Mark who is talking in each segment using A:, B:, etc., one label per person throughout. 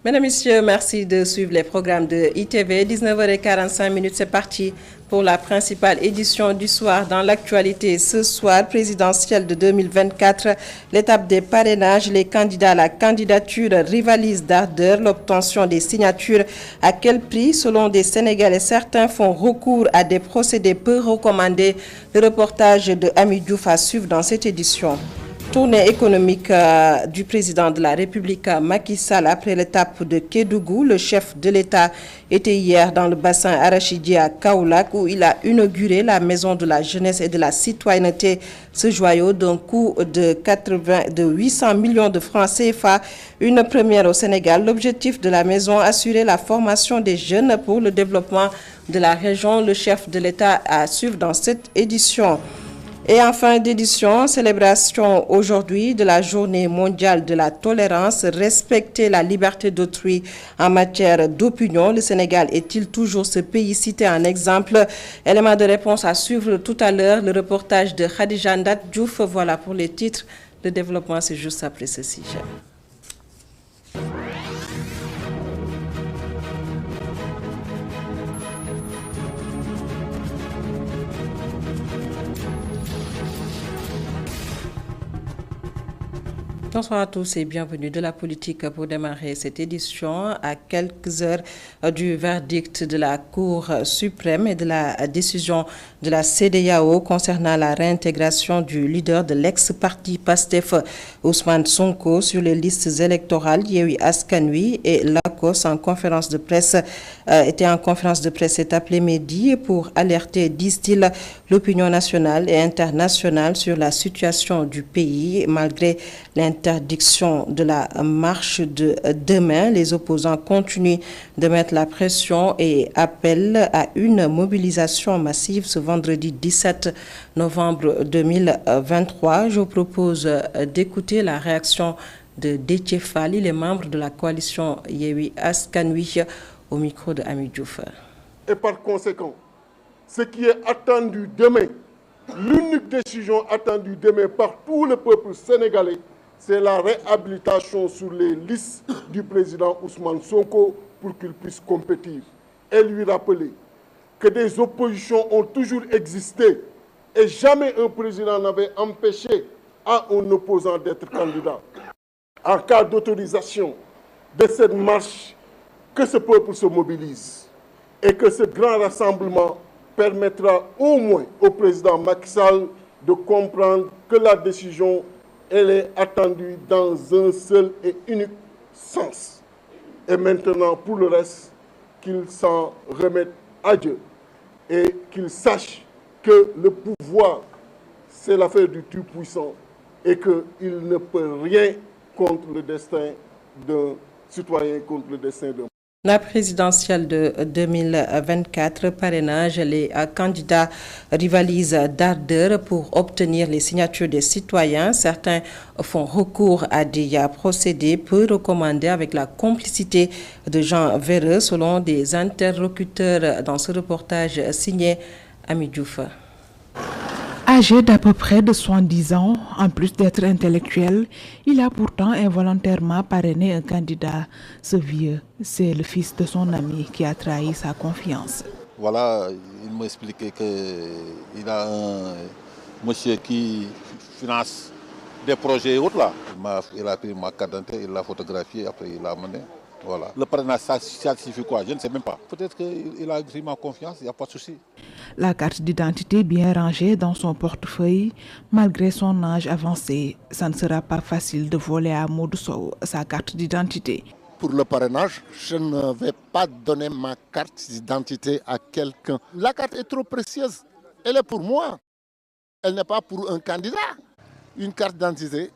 A: Mesdames, Messieurs, merci de suivre les programmes de ITV. 19h45, c'est parti pour la principale édition du soir. Dans l'actualité ce soir, présidentielle de 2024, l'étape des parrainages, les candidats à la candidature rivalisent d'ardeur. L'obtention des signatures, à quel prix? Selon des Sénégalais, certains font recours à des procédés peu recommandés. Le reportage de Ami Diouf à suivre dans cette édition. Tournée économique du président de la République Macky Sall après l'étape de Kédougou. Le chef de l'État était hier dans le bassin arachidier à Kaolack où il a inauguré la maison de la jeunesse et de la citoyenneté. Ce joyau d'un coût de 800 millions de francs CFA, une première au Sénégal. L'objectif de la maison, assurer la formation des jeunes pour le développement de la région. Le chef de l'État à suivre dans cette édition. Et en fin d'édition, célébration aujourd'hui de la journée mondiale de la tolérance, respecter la liberté d'autrui en matière d'opinion. Le Sénégal est-il toujours ce pays cité en exemple? Élément de réponse à suivre tout à l'heure, le reportage de Khadija Ndat Diouf. Voilà pour les titres. Le développement, c'est juste après ceci. Bonsoir à tous et bienvenue de la politique pour démarrer cette édition à quelques heures du verdict de la Cour suprême et de la décision de la CEDEAO concernant la réintégration du leader de l'ex-parti PASTEF Ousmane Sonko sur les listes électorales. Yewwi Askan Wi et l'ACOS en conférence de presse cet après-midi pour alerter, disent-ils, l'opinion nationale et internationale sur la situation du pays malgré l'interdiction de la marche de demain. Les opposants continuent de mettre la pression et appellent à une mobilisation massive ce vendredi 17 novembre 2023. Je vous propose d'écouter la réaction de Déthié Fall, les membres de la coalition Yewwi Askan Wi au micro de Ami Diouf.
B: Et par conséquent, ce qui est attendu demain, l'unique décision attendue demain par tout le peuple sénégalais, c'est la réhabilitation sur les listes du président Ousmane Sonko pour qu'il puisse compétir. Et lui rappeler que des oppositions ont toujours existé et jamais un président n'avait empêché à un opposant d'être candidat. En cas d'autorisation de cette marche, que ce peuple se mobilise et que ce grand rassemblement permettra au moins au président Macky Sall de comprendre que la décision, elle est attendue dans un seul et unique sens. Et maintenant, pour le reste, qu'il s'en remette à Dieu et qu'il sache que le pouvoir, c'est l'affaire du Tout-Puissant et qu'il ne peut rien contre le destin d'un citoyen, contre le destin d'un.
A: La présidentielle de 2024, parrainage, les candidats rivalisent d'ardeur pour obtenir les signatures des citoyens. Certains font recours à des procédés peu recommandés avec la complicité de Jean Véreux, selon des interlocuteurs dans ce reportage signé Ami Diouf.
C: Âgé d'à peu près de 70 ans, en plus d'être intellectuel, il a pourtant involontairement parrainé un candidat. Ce vieux, c'est le fils de son ami qui a trahi sa confiance.
D: Voilà, il m'a expliqué qu'il a un monsieur qui finance des projets et autres là. Il a pris ma carte d'identité, il l'a photographié, après il l'a amené. Voilà. Le parrainage, ça signifie quoi? Je ne sais même pas. Peut-être qu'il a pris ma confiance, il n'y a pas de souci.
C: La carte d'identité bien rangée dans son portefeuille, malgré son âge avancé, ça ne sera pas facile de voler à Modou Sow sa carte d'identité.
E: Pour le parrainage, je ne vais pas donner ma carte d'identité à quelqu'un. La carte est trop précieuse. Elle est pour moi. Elle n'est pas pour un candidat. Une carte d'identité,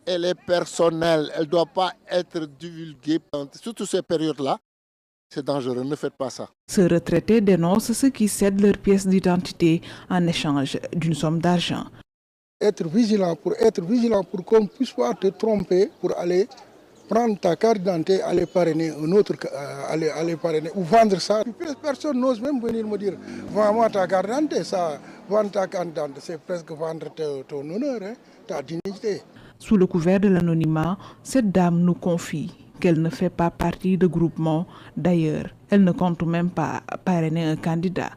E: elle est personnelle. Elle ne doit pas être divulguée. Surtout ces périodes-là, c'est dangereux. Ne faites pas ça.
C: Ce retraité dénonce ceux qui cèdent leur pièce d'identité en échange d'une somme d'argent.
F: Être vigilant pour qu'on ne puisse pas te tromper pour aller prendre ta carte d'identité, aller parrainer un autre, aller parrainer ou vendre ça. Personne n'ose même venir me dire vends-moi ta carte d'identité. Ça, vendre ta carte d'identité, c'est presque vendre ton honneur, hein, ta dignité.
C: Sous le couvert de l'anonymat, cette dame nous confie qu'elle ne fait pas partie de groupement. D'ailleurs, elle ne compte même pas parrainer un candidat.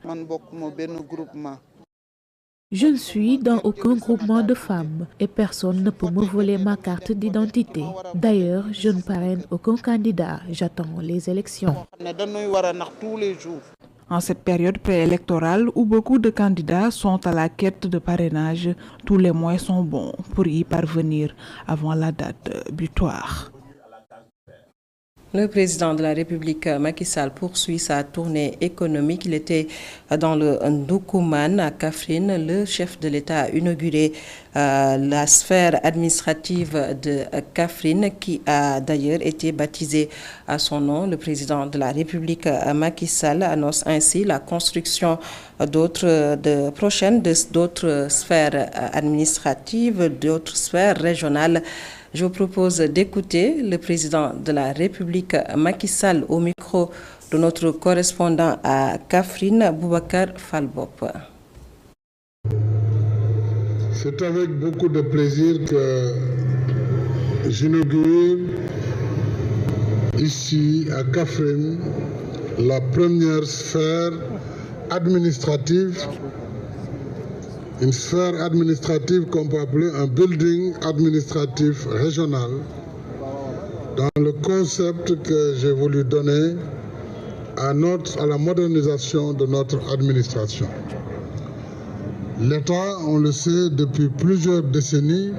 G: Je ne suis dans aucun groupement de femmes et personne ne peut me voler ma carte d'identité. D'ailleurs, je ne parraine aucun candidat. J'attends les élections.
C: En cette période préélectorale où beaucoup de candidats sont à la quête de parrainage, tous les moyens sont bons pour y parvenir avant la date butoir.
A: Le président de la République, Macky Sall, poursuit sa tournée économique. Il était dans le Ndoukoumane à Kaffrine. Le chef de l'État a inauguré la sphère administrative de Kaffrine, qui a d'ailleurs été baptisée à son nom. Le président de la République, Macky Sall, annonce ainsi la construction d'autres sphères administratives, d'autres sphères régionales. Je vous propose d'écouter le président de la République, Macky Sall, au micro de notre correspondant à Kaffrine, Boubacar Falbop.
H: C'est avec beaucoup de plaisir que j'inaugure ici à Kaffrine la première sphère administrative. Une sphère administrative qu'on peut appeler un building administratif régional dans le concept que j'ai voulu donner à la modernisation de notre administration. L'État, on le sait, depuis plusieurs décennies,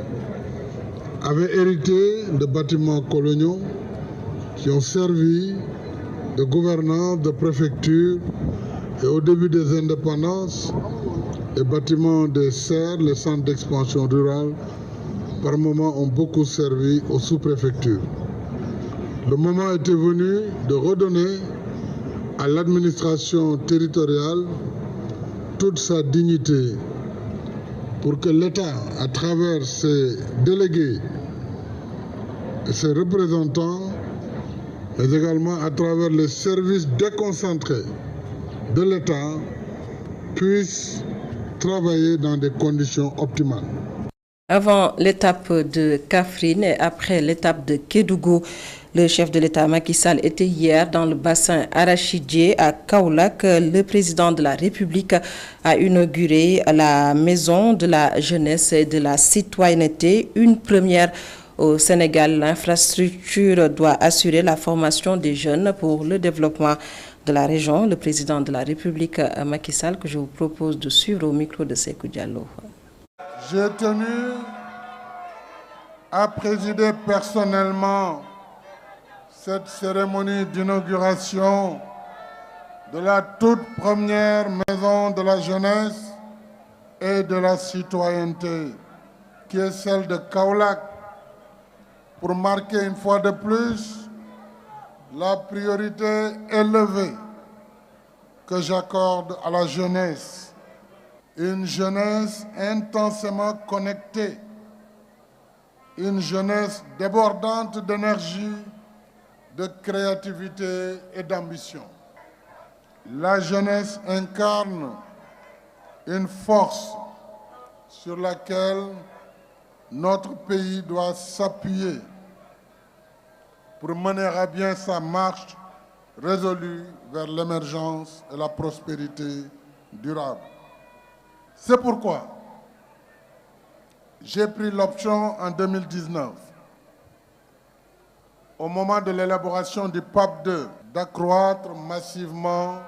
H: avait hérité de bâtiments coloniaux qui ont servi de gouvernance, de préfecture, et au début des indépendances, les bâtiments des serres, les centres d'expansion rurale, par moments ont beaucoup servi aux sous-préfectures. Le moment était venu de redonner à l'administration territoriale toute sa dignité pour que l'État, à travers ses délégués et ses représentants, mais également à travers les services déconcentrés de l'État, puisse travailler dans des conditions optimales.
A: Avant l'étape de Kaffrine et après l'étape de Kédougou, le chef de l'État Macky Sall était hier dans le bassin arachidier à Kaolack. Le président de la République a inauguré la maison de la jeunesse et de la citoyenneté, une première au Sénégal. L'infrastructure doit assurer la formation des jeunes pour le développement de la région. Le président de la République, Macky Sall, que je vous propose de suivre au micro de Sékou Diallo.
I: J'ai tenu à présider personnellement cette cérémonie d'inauguration de la toute première maison de la jeunesse et de la citoyenneté, qui est celle de Kaolack, pour marquer une fois de plus la priorité élevée que j'accorde à la jeunesse. Une jeunesse intensément connectée, une jeunesse débordante d'énergie, de créativité et d'ambition. La jeunesse incarne une force sur laquelle notre pays doit s'appuyer pour mener à bien sa marche résolue vers l'émergence et la prospérité durable. C'est pourquoi j'ai pris l'option en 2019, au moment de l'élaboration du PAP 2, d'accroître massivement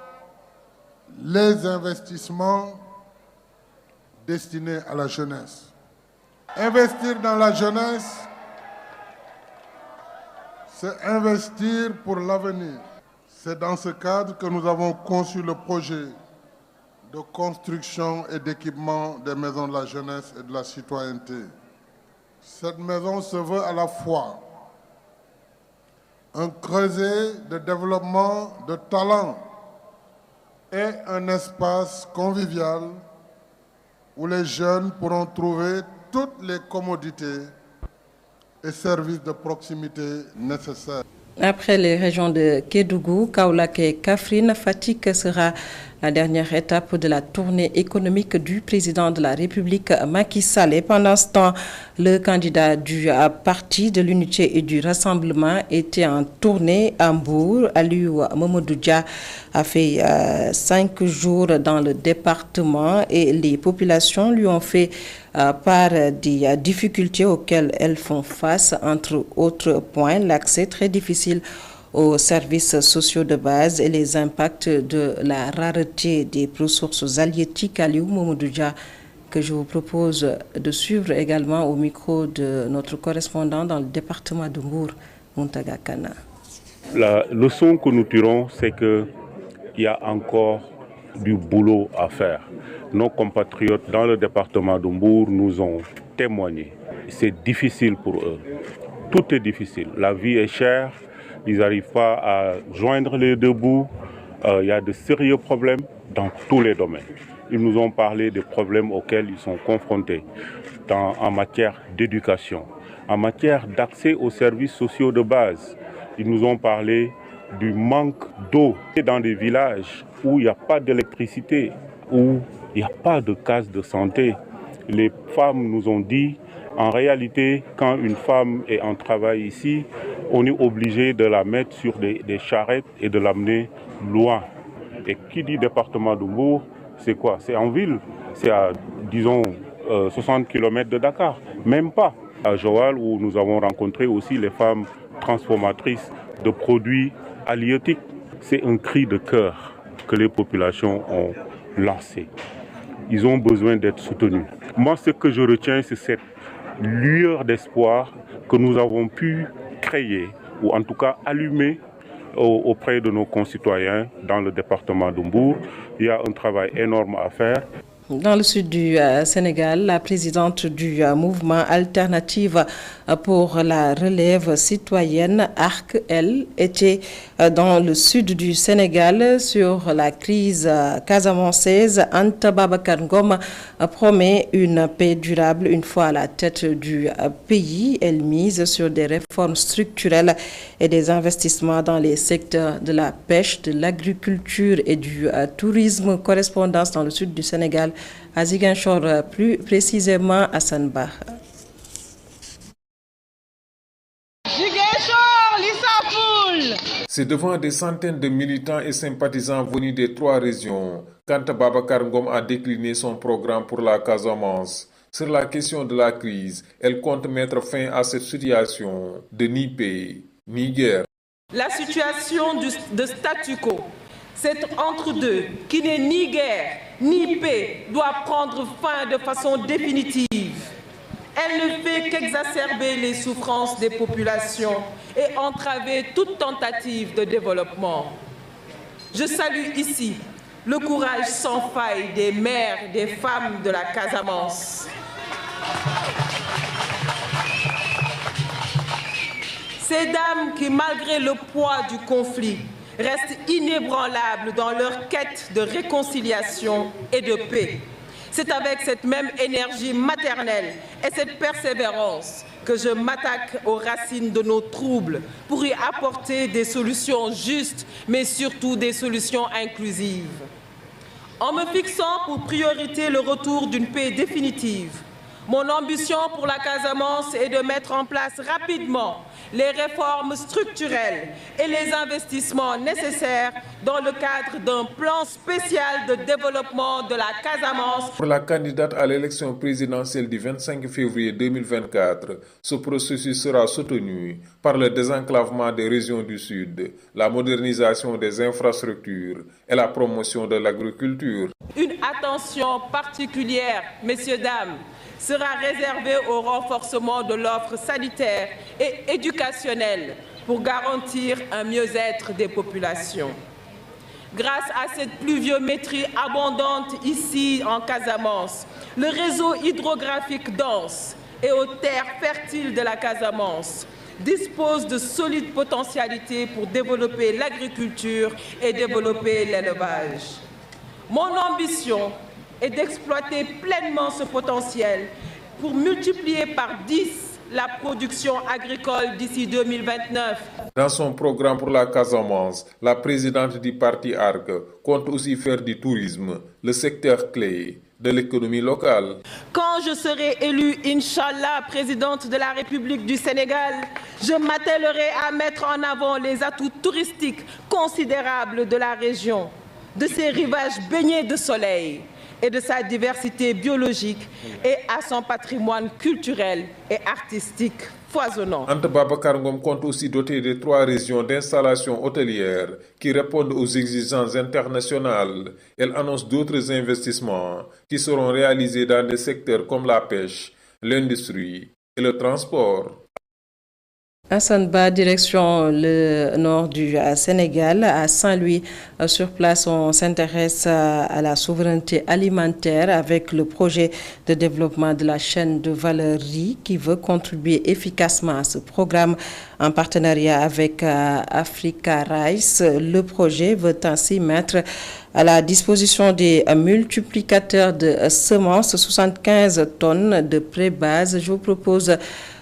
I: les investissements destinés à la jeunesse. Investir dans la jeunesse, c'est investir pour l'avenir. C'est dans ce cadre que nous avons conçu le projet de construction et d'équipement des maisons de la jeunesse et de la citoyenneté. Cette maison se veut à la fois un creuset de développement de talents et un espace convivial où les jeunes pourront trouver toutes les commodités et services de proximité nécessaires.
A: Après les régions de Kédougou, Kaolack et Kaffrine, Fatick sera la dernière étape de la tournée économique du président de la République, Macky Sall. Et pendant ce temps, le candidat du Parti de l'Unité et du Rassemblement était en tournée à Mbour. Aliou Mamadou Dia a fait 5 jours dans le département et les populations lui ont fait part des difficultés auxquelles elles font face, entre autres points, l'accès très difficile aux services sociaux de base et les impacts de la rareté des ressources halieutiques. Aliou Mamadou Dia, que je vous propose de suivre également au micro de notre correspondant dans le département de Mbour, Muntaga Kana.
J: La leçon que nous tirons, c'est qu'il y a encore du boulot à faire. Nos compatriotes dans le département de Mbour nous ont témoigné. C'est difficile pour eux. Tout est difficile. La vie est chère. Ils n'arrivent pas à joindre les deux bouts. Il y a de sérieux problèmes dans tous les domaines. Ils nous ont parlé des problèmes auxquels ils sont confrontés en matière d'éducation, en matière d'accès aux services sociaux de base. Ils nous ont parlé du manque d'eau dans des villages où il n'y a pas d'électricité, où il n'y a pas de case de santé. Les femmes nous ont dit, en réalité, quand une femme est en travail ici, on est obligé de la mettre sur des charrettes et de l'amener loin. Et qui dit département de Mbour, c'est quoi? C'est en ville. C'est à, disons, 60 km de Dakar. Même pas. À Joal, où nous avons rencontré aussi les femmes transformatrices de produits halieutiques. C'est un cri de cœur que les populations ont lancé. Ils ont besoin d'être soutenus. Moi, ce que je retiens, c'est cette lueur d'espoir que nous avons pu créer, ou en tout cas allumer auprès de nos concitoyens dans le département de Mbour. Il y a un travail énorme à faire.
A: Dans le sud du Sénégal, la présidente du mouvement Alternative pour la relève citoyenne, ARC, elle, était dans le sud du Sénégal sur la crise casamançaise. Anta Babacar Ngom promet une paix durable une fois à la tête du pays. Elle mise sur des réformes structurelles et des investissements dans les secteurs de la pêche, de l'agriculture et du tourisme. Correspondance dans le sud du Sénégal, à Ziguinchor, plus précisément à Sanbar.
K: C'est devant des centaines de militants et sympathisants venus des 3 régions qu'Anta Babacar Ngom a décliné son programme pour la Casamance. Sur la question de la crise, elle compte mettre fin à cette situation de ni paix, ni guerre.
L: La situation de statu quo, cet entre-deux qui n'est ni guerre ni paix, doit prendre fin de façon définitive. Elle ne fait qu'exacerber les souffrances des populations et entraver toute tentative de développement. Je salue ici le courage sans faille des mères et des femmes de la Casamance. Ces dames qui, malgré le poids du conflit, restent inébranlables dans leur quête de réconciliation et de paix. C'est avec cette même énergie maternelle et cette persévérance que je m'attaque aux racines de nos troubles pour y apporter des solutions justes, mais surtout des solutions inclusives. En me fixant pour priorité le retour d'une paix définitive, mon ambition pour la Casamance est de mettre en place rapidement les réformes structurelles et les investissements nécessaires dans le cadre d'un plan spécial de développement de la Casamance.
K: Pour la candidate à l'élection présidentielle du 25 février 2024, ce processus sera soutenu par le désenclavement des régions du Sud, la modernisation des infrastructures et la promotion de l'agriculture.
L: Une attention particulière, messieurs, dames, sera réservé au renforcement de l'offre sanitaire et éducationnelle pour garantir un mieux-être des populations. Grâce à cette pluviométrie abondante ici en Casamance, le réseau hydrographique dense et aux terres fertiles de la Casamance dispose de solides potentialités pour développer l'agriculture et développer l'élevage. Mon ambition est d'exploiter pleinement ce potentiel pour multiplier par 10 la production agricole d'ici 2029.
K: Dans son programme pour la Casamance, la présidente du parti ARC compte aussi faire du tourisme le secteur clé de l'économie locale.
L: Quand je serai élue, Inch'Allah, présidente de la République du Sénégal, je m'attellerai à mettre en avant les atouts touristiques considérables de la région, de ses rivages baignés de soleil et de sa diversité biologique et à son patrimoine culturel et artistique foisonnant.
K: Anta Babacar Ngom compte aussi doter des 3 régions d'installations hôtelières qui répondent aux exigences internationales. Elle annonce d'autres investissements qui seront réalisés dans des secteurs comme la pêche, l'industrie et le transport.
A: Hassan Ba, direction le nord du Sénégal, à Saint-Louis. Sur place, on s'intéresse à la souveraineté alimentaire avec le projet de développement de la chaîne de valeur riz qui veut contribuer efficacement à ce programme en partenariat avec Africa Rice. Le projet veut ainsi mettre à la disposition des multiplicateurs de semences 75 tonnes de pré-base. Je vous propose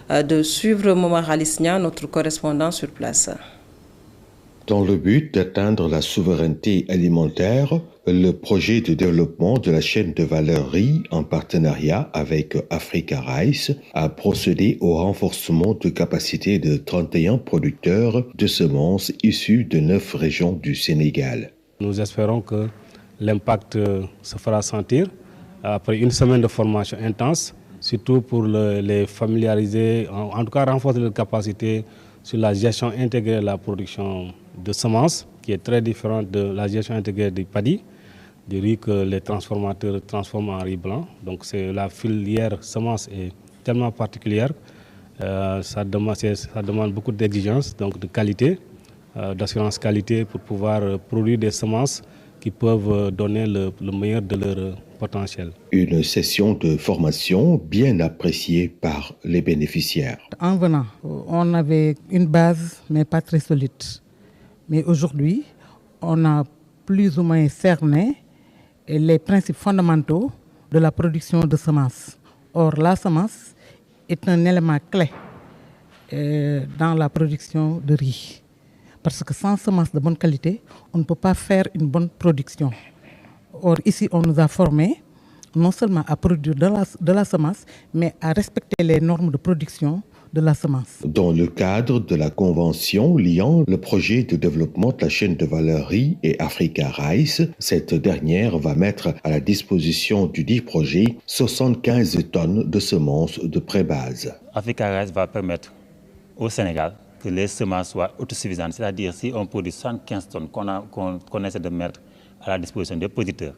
A: de suivre Momar Alisnia, notre correspondant sur place.
M: Dans le but d'atteindre la souveraineté alimentaire, le projet de développement de la chaîne de valeur riz en partenariat avec Africa Rice a procédé au renforcement de capacité de 31 producteurs de semences issus de 9 régions du Sénégal.
N: Nous espérons que l'impact se fera sentir après une semaine de formation intense, surtout pour les familiariser, en tout cas renforcer leur capacité sur la gestion intégrée de la production de semences, qui est très différente de la gestion intégrée du paddy, du riz que les transformateurs transforment en riz blanc. Donc la filière semence est tellement particulière, ça demande beaucoup d'exigences, donc de qualité, d'assurance qualité pour pouvoir produire des semences qui peuvent donner le meilleur de leur potentiel.
M: Une session de formation bien appréciée par les bénéficiaires.
O: En venant, on avait une base, mais pas très solide. Mais aujourd'hui, on a plus ou moins cerné les principes fondamentaux de la production de semences. Or, la semence est un élément clé dans la production de riz. Parce que sans semences de bonne qualité, on ne peut pas faire une bonne production. Or, ici, on nous a formés non seulement à produire de la semence, mais à respecter les normes de production de la semence.
M: Dans le cadre de la convention liant le projet de développement de la chaîne de valeur riz et Africa Rice, cette dernière va mettre à la disposition du dit projet 75 tonnes de semences de pré-base.
P: Africa Rice va permettre au Sénégal que les semences soient autosuffisantes, c'est-à-dire si on produit 75 tonnes qu'on essaie de mettre à la disposition des producteurs,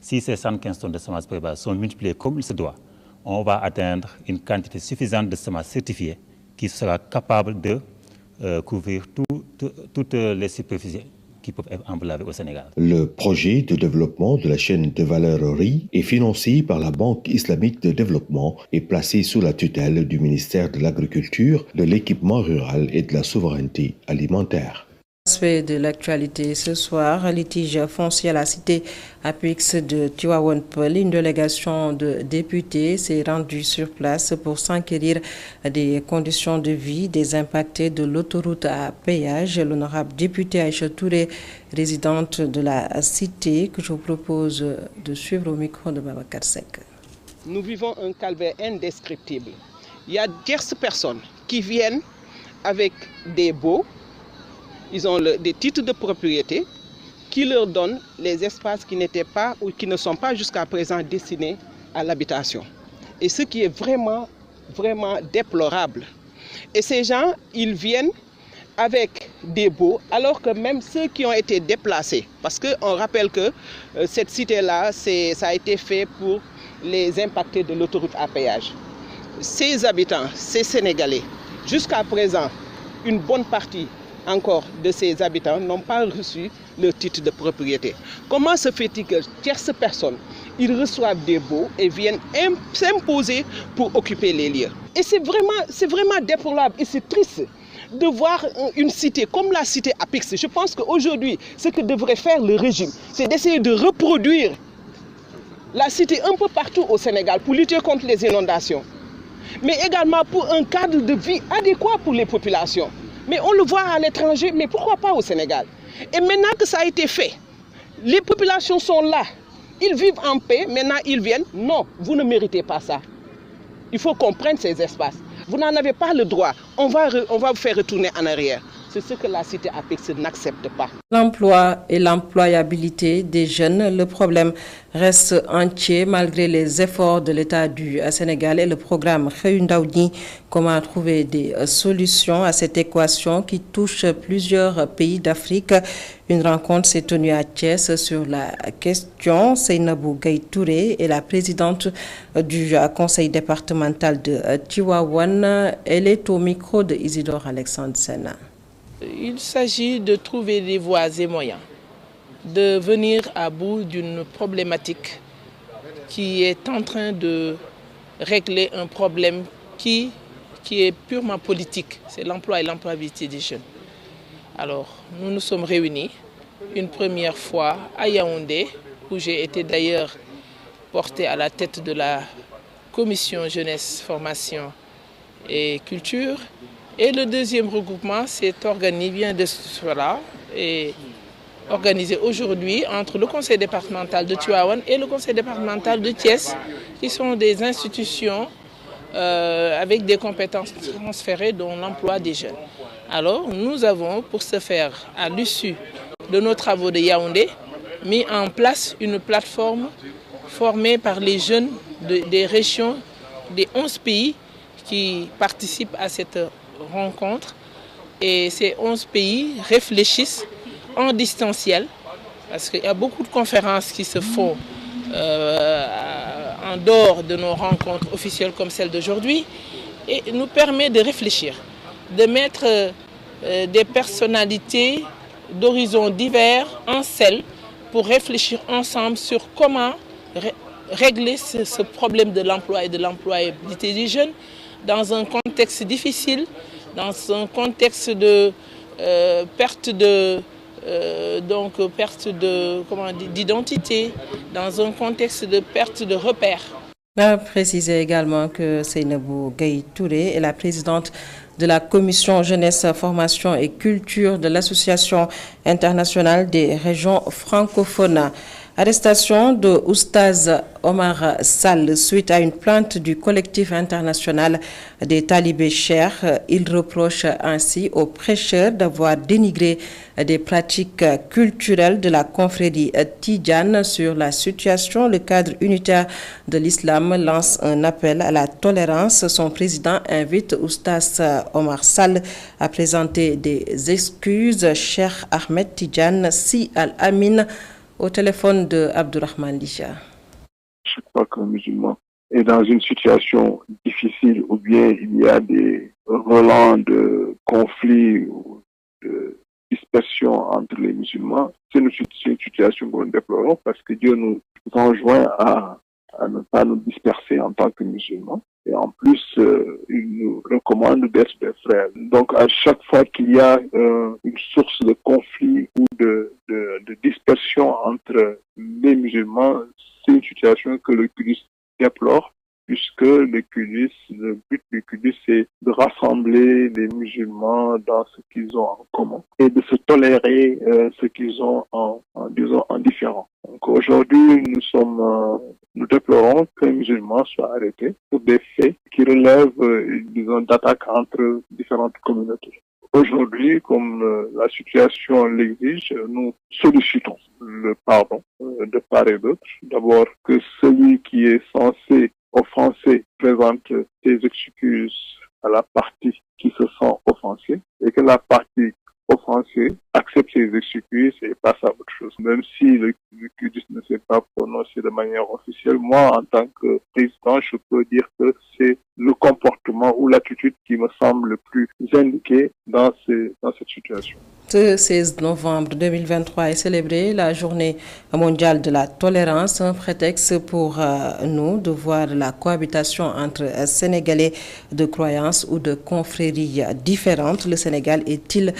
P: si ces 75 tonnes de semences pré-base sont multipliées comme il se doit, on va atteindre une quantité suffisante de semences certifiées qui sera capable de couvrir toutes les superficies qui peuvent être emblavées au Sénégal.
M: Le projet de développement de la chaîne de valeur riz est financé par la Banque islamique de développement et placé sous la tutelle du ministère de l'Agriculture, de l'Équipement rural et de la souveraineté alimentaire.
A: Aspect de l'actualité ce soir, litige foncier à la cité Apix de Tivaouane Peulh. Une délégation de députés s'est rendue sur place pour s'enquérir des conditions de vie des impactés de l'autoroute à péage. L'honorable député Aïcha Touré, résidente de la cité, que je vous propose de suivre au micro de Babacar Seck.
Q: Nous vivons un calvaire indescriptible. Il y a tierces personnes qui viennent avec des baux. Ils ont des titres de propriété qui leur donnent les espaces qui n'étaient pas ou qui ne sont pas jusqu'à présent destinés à l'habitation. Et ce qui est vraiment, vraiment déplorable. Et ces gens, ils viennent avec des baux, alors que même ceux qui ont été déplacés, parce qu'on rappelle que cette cité-là, ça a été fait pour les impactés de l'autoroute à péage. Ces habitants, ces Sénégalais, jusqu'à présent, une bonne partie encore de ces habitants n'ont pas reçu leur titre de propriété. Comment se fait-il que tierces personnes, ils reçoivent des baux et viennent s'imposer pour occuper les lieux? Et c'est vraiment déplorable et c'est triste de voir une cité comme la cité Apix. Je pense qu'aujourd'hui, ce que devrait faire le régime, c'est d'essayer de reproduire la cité un peu partout au Sénégal pour lutter contre les inondations. mais également pour un cadre de vie adéquat pour les populations. Mais on le voit à l'étranger, mais pourquoi pas au Sénégal? Et maintenant que ça a été fait, les populations sont là, ils vivent en paix, maintenant ils viennent. Non, vous ne méritez pas ça. Il faut qu'on prenne ces espaces. Vous n'en avez pas le droit. On va vous faire retourner en arrière. C'est ce que la cité APEX n'accepte pas.
A: L'emploi et l'employabilité des jeunes, le problème reste entier malgré les efforts de l'État du Sénégal et le programme Xëyu Ndaw ñi. Comment trouver des solutions à cette équation qui touche plusieurs pays d'Afrique? Une rencontre s'est tenue à Thiès sur la question. Seynabou Gaye Touré est la présidente du conseil départemental de Tivaouane. Elle est au micro de Isidore Alexandre Sena.
R: Il s'agit de trouver des voies et moyens, de venir à bout d'une problématique qui est en train de régler un problème qui est purement politique, c'est l'emploi et l'employabilité des jeunes. Alors, nous nous sommes réunis une première fois à Yaoundé, où j'ai été d'ailleurs porté à la tête de la commission jeunesse, formation et culture. Et le deuxième regroupement s'est organisé aujourd'hui entre le conseil départemental de Tivaouane et le conseil départemental de Thiès, qui sont des institutions avec des compétences transférées dont l'emploi des jeunes. Alors nous avons, pour ce faire, à l'issue de nos travaux de Yaoundé, mis en place une plateforme formée par les jeunes des régions des 11 pays qui participent à cette rencontre. Et ces 11 pays réfléchissent en distanciel, parce qu'il y a beaucoup de conférences qui se font en dehors de nos rencontres officielles comme celle d'aujourd'hui, et nous permet de réfléchir, de mettre des personnalités d'horizons divers en selle pour réfléchir ensemble sur comment régler ce problème de l'emploi et de l'employabilité des jeunes dans un contexte difficile, dans un contexte de perte d'identité, dans un contexte de perte de repères.
A: On a précisé également que Seynabou Gaye Touré est la présidente de la commission jeunesse, formation et culture de l'Association internationale des régions francophones. Arrestation de Oustaz Omar Sall suite à une plainte du collectif international des talibés chers. Il reproche ainsi aux prêcheurs d'avoir dénigré des pratiques culturelles de la confrérie Tidjane sur la situation. Le cadre unitaire de l'islam lance un appel à la tolérance. Son président invite Oustaz Omar Sall à présenter des excuses. Cheikh Ahmed Tidjane Si Al-Amin au téléphone de Abdourahmane Lisha.
S: Chaque fois qu'un musulman est dans une situation difficile ou bien il y a des relents de conflits ou de dispersion entre les musulmans, c'est une situation que nous déplorons parce que Dieu nous enjoint à ne pas nous disperser en tant que musulmans. Et en plus, il nous recommande d'être des frères. Donc, à chaque fois qu'il y a une source de conflit ou de dispersion entre les musulmans, c'est une situation que le QDIS déplore, puisque le but du QDIS, c'est de rassembler les musulmans dans ce qu'ils ont en commun et de se tolérer ce qu'ils ont en différent. Donc aujourd'hui, nous déplorons qu'un musulman soit arrêté pour des faits qui relèvent, d'attaques entre différentes communautés. Aujourd'hui, comme la situation l'exige, nous sollicitons le pardon de part et d'autre. D'abord, que celui qui est censé offensé présente ses excuses à la partie qui se sent offensée et que la partie offensée accepte ses excuses et passe à autre chose. Même si le QDIS ne s'est pas prononcé de manière officielle, moi, en tant que président, je peux dire que c'est le comportement ou l'attitude qui me semble le plus indiqué dans cette situation.
A: Ce 16 novembre 2023 est célébrée la journée mondiale de la tolérance, un prétexte pour nous de voir la cohabitation entre Sénégalais de croyances ou de confréries différentes. Le Sénégal est-il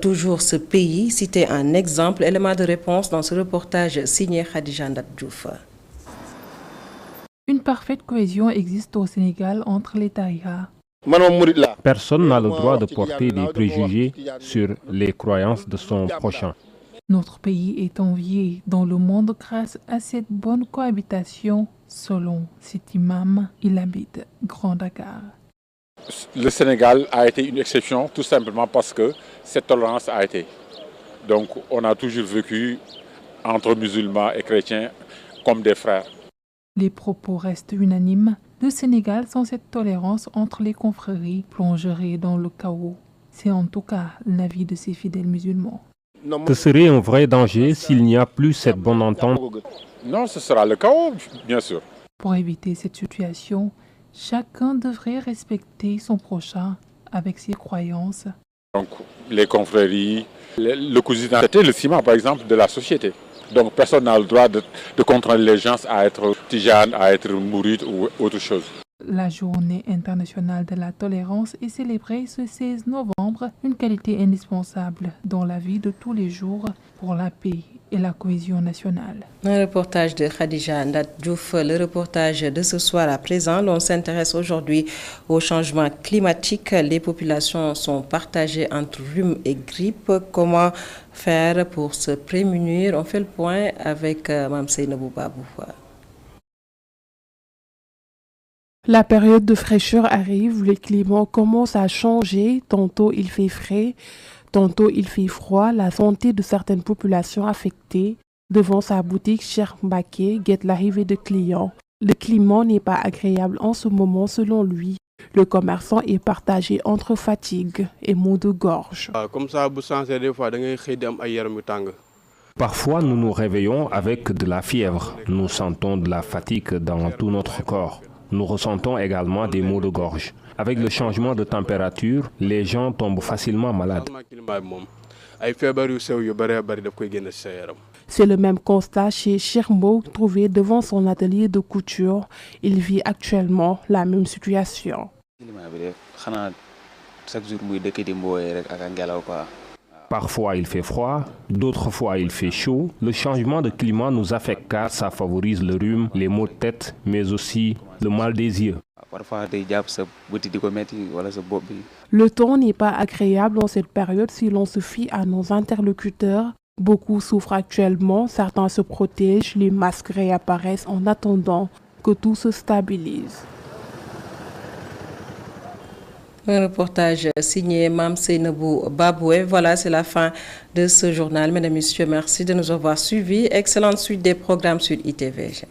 A: toujours ce pays? Cité un exemple, élément de réponse dans ce reportage signé Khadija Ndat Diouf.
G: Une parfaite cohésion existe au Sénégal entre les tariqas.
T: Personne n'a le droit de porter des préjugés sur les croyances de son prochain.
G: Notre pays est envié dans le monde grâce à cette bonne cohabitation, selon cet imam. Il habite Grand Dakar.
U: Le Sénégal a été une exception tout simplement parce que cette tolérance a été. Donc on a toujours vécu entre musulmans et chrétiens comme des frères.
G: Les propos restent unanimes. Le Sénégal, sans cette tolérance entre les confréries, plongerait dans le chaos. C'est en tout cas l'avis de ses fidèles musulmans.
T: Ce serait un vrai danger s'il n'y a plus cette bonne entente.
U: Non, ce sera le chaos, bien sûr.
G: Pour éviter cette situation, chacun devrait respecter son prochain avec ses croyances.
U: Donc les confréries, le cousinat, c'était le ciment par exemple de la société. Donc personne n'a le droit de contraindre les gens à être tijanes, à être mourides ou autre chose.
G: La journée internationale de la tolérance est célébrée ce 16 novembre, une qualité indispensable dans la vie de tous les jours pour la paix et la cohésion nationale.
A: Un reportage de Khadija Ndat Diouf. Le reportage de ce soir à présent, l'on s'intéresse aujourd'hui au changement climatique. Les populations sont partagées entre rhume et grippe. Comment faire pour se prémunir? On fait le point avec Mme Seynabou Babou.
V: La période de fraîcheur arrive, le climat commence à changer, tantôt il fait frais, tantôt il fait froid. La santé de certaines populations affectées. Devant sa boutique, Cheikh Mbacké guette l'arrivée de clients. Le climat n'est pas agréable en ce moment selon lui. Le commerçant est partagé entre fatigue et maux de gorge.
W: Comme ça, bu changé des fois da ngay xëy di am ay yaram yu tàng.
T: Parfois, nous nous réveillons avec de la fièvre. Nous sentons de la fatigue dans tout notre corps. Nous ressentons également des maux de gorge. Avec le changement de température, les gens tombent facilement malades.
V: C'est le même constat chez Cheikh Mbacké, trouvé devant son atelier de couture. Il vit actuellement la même situation.
T: Parfois il fait froid, d'autres fois il fait chaud. Le changement de climat nous affecte car ça favorise le rhume, les maux de tête, mais aussi le mal des yeux.
V: Le temps n'est pas agréable en cette période si l'on se fie à nos interlocuteurs. Beaucoup souffrent actuellement, certains se protègent, les masques réapparaissent en attendant que tout se stabilise.
A: Un reportage signé Mme Seynabou Babou. Voilà, c'est la fin de ce journal. Mesdames et messieurs, merci de nous avoir suivis. Excellente suite des programmes sur ITV.